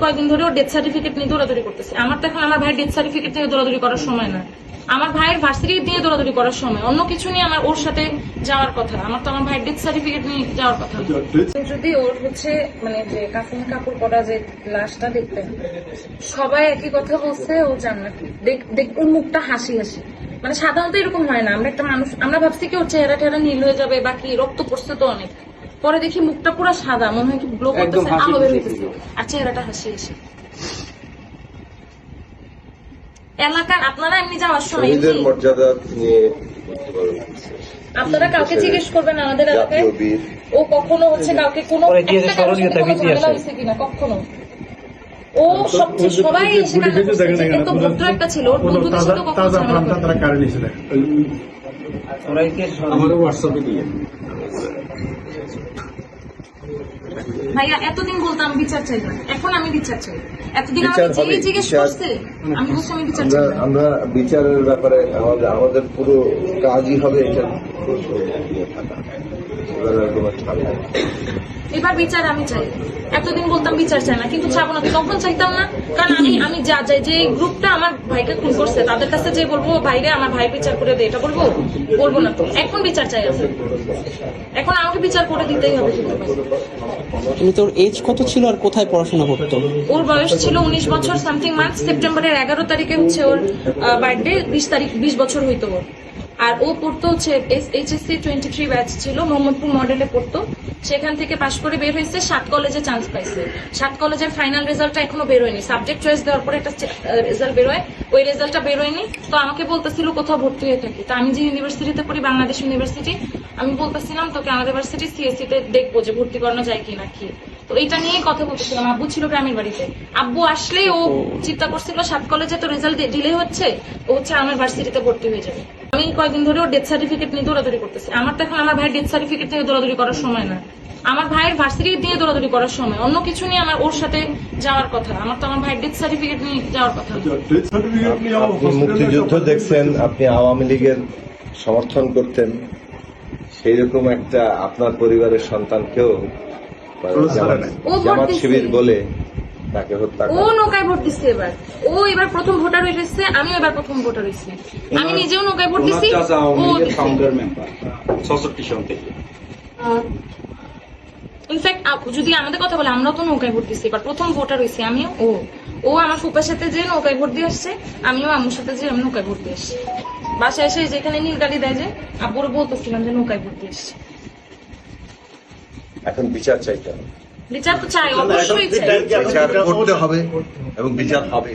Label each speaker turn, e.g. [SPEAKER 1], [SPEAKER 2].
[SPEAKER 1] কয়েকদিন ধরে ওর death certificate নিয়ে দৌড়াদৌড়ি করতেছি। আমার তো এখন আমার ভাইয়ের ডেথ সার্টিফিকেট নিয়ে দৌড়াদৌড়ি করার সময় না, আমার ভাইয়ের ভার্সিটি দিয়ে দৌড়াদৌড়ি করার সময়, অন্য কিছু নিয়ে আমার ওর সাথে যাওয়ার কথা। আমার তো আমার ভাইয়ের ডেথ সার্টিফিকেট নিয়ে যাওয়ার কথা। যদি ওর হচ্ছে মানে যে কাফন কাপড় পরা যে লাশটা দেখতেন, সবাই একই কথা বলছে ও জান্নাতি। দেখ ওর মুখটা হাসি হাসি, মানে সাধারণত এরকম হয় না। আমরা একটা মানুষ, আমরা ভাবছি কি ওর চেহারা টেহারা নীল হয়ে যাবে বা কি, রক্ত পড়ছে তো অনেক, পরে দেখি মুখটা পুরো সাদা, মনে হয় কি গ্লো করতেছে, আলো বের হইতেছে, আর চেহারাটা হাসি হাসি। এলাকার আপনারা এমনি যাওয়ার সময়
[SPEAKER 2] শহীদের মর্যাদা নিয়ে
[SPEAKER 1] আপনারা কাউকে জিজ্ঞেস করবেন আমাদের এলাকায় ও কখনো হচ্ছে কাউকে কোনো একটা কারোর সাথে কোনো ঝামেলা হয়েছে কিনা, কখনো। ও সবচেয়ে সবাই এসে কান্না করছে, যে এত ভদ্র একটা ছিল, ওর বন্ধুদের সাথে কখনো ঝামেলা করেনি।
[SPEAKER 3] আমারও হোয়াটসঅ্যাপে দিয়ে
[SPEAKER 1] ভাইয়া এতদিন বলতাম বিচার চাই না, এখন আমি বিচার চাই। এতদিন আমাকে জিজ্ঞেস করছে, আমি বলছি আমি বিচার চাই।
[SPEAKER 2] আমরা বিচারের ব্যাপারে আমাদের পুরো কাজই হবে এটা।
[SPEAKER 1] এবার বিচার আমি চাই। এতদিন বলতাম বিচার চাই না, কিন্তু চাবো না, তখন চাইতাম না। কারণ আমি যা চাই, যে গ্রুপটা আমার ভাইকে খুন করছে তাদের কাছে যে বলবো ভাইরে আমার ভাই বিচার করে দে, এটা বলবো না তো। এখন বিচার চাই আছে, এখন আমাকে বিচার করে দিতেই হবে।
[SPEAKER 4] কিন্তু তোর এজ কত ছিল আর কোথায় পড়াশোনা করতো?
[SPEAKER 1] ওর বয়স ছিল 19 বছর সামথিং মান্থ। সেপ্টেম্বরের 11 তারিখে হচ্ছে ওর বার্থডে, 20 তারিখ 20 বছর হইতো ওর। আর ও পড়তো হচ্ছে HSC 23 ব্যাচ ছিল, মোহাম্মদপুর মডেলে পড়তো। সেখান থেকে পাশ করে বের হয়েছে, 7 কলেজে চান্স পাইছে। 7 কলেজের ফাইনাল রেজাল্টটা এখনো বের হয়নি। সাবজেক্ট চয়েস দেওয়ার পরে একটা রেজাল্ট বের হয়, ওই রেজাল্টটা বের হয়নি। তো আমাকে বলতেছিল কোথাও ভর্তি হয়ে থাকি। তো আমি যে ইউনিভার্সিটিতে পড়ি, বাংলাদেশ ইউনিভার্সিটি, আমি বলতেছিলাম তোকে আমাদের ইউনিভার্সিটি CSE তে দেখবো যে ভর্তি করানো যায় কি না কি। তো এটা নিয়ে কথা বলতেছিলাম। আব্বু ছিল গ্রামের বাড়িতে, আব্বু আসলে ও চিন্তা করছিল 7 কলেজে তো রেজাল্ট ডিলে হচ্ছে, ও হচ্ছে আমার ভার্সিটিতে ভর্তি হয়ে যাবে। আমি কয়েকদিন ধরে ওর ডেথ সার্টিফিকেট নিয়ে দৌড়াদৌড়ি করতেছি। আমার তো এখন আমার ভাইয়ের ডেথ সার্টিফিকেট নিয়ে দৌড়াদৌড়ি করার সময় না, আমার ভাইয়ের ভার্সিটি দিয়ে দৌড়াদৌড়ি করার সময়, অন্য কিছু নিয়ে আমার ওর সাথে যাওয়ার কথা। আমার তো আমার ভাইয়ের ডেথ সার্টিফিকেট নিয়ে যাওয়ার কথা।
[SPEAKER 2] আপনি মুক্তিযুদ্ধ দেখছেন, আপনি আওয়ামী লীগের সমর্থন করতেন, সেই রকম একটা আপনার পরিবারের সন্তানকেও জামাত শিবির বলে তাকে হত্যা
[SPEAKER 1] ও নৌকায় ভোট দিচ্ছে। এবার প্রথম ভোটার হয়েছে, আমিও এবার প্রথম ভোটার হয়েছি। আমি নিজেও নৌকায় ভোট দিচ্ছি। ইনফ্যাক্ট যদি আমাদের কথা বলে, আমরাও তো নৌকায় ভোট দিচ্ছি, এবার প্রথম ভোটার হয়েছি আমিও। ও আমার ফুপার সাথে যে নৌকায় ভোট দিয়ে আসছে, আমিও আম্মুর সাথে যে আমি নৌকায় ভোট দিয়ে আসছি। বাসায় এসে যেখানে নীল গাড়ি দেয়, যে আব্বুরও বলতেছিলাম যে নৌকায় ভোট দিয়ে আসছি।
[SPEAKER 2] এখন বিচার চাইতে হবে,
[SPEAKER 1] বিচার তো চাই, অবশ্যই চাই।
[SPEAKER 2] বিচার করতে হবে এবং বিচার হবে।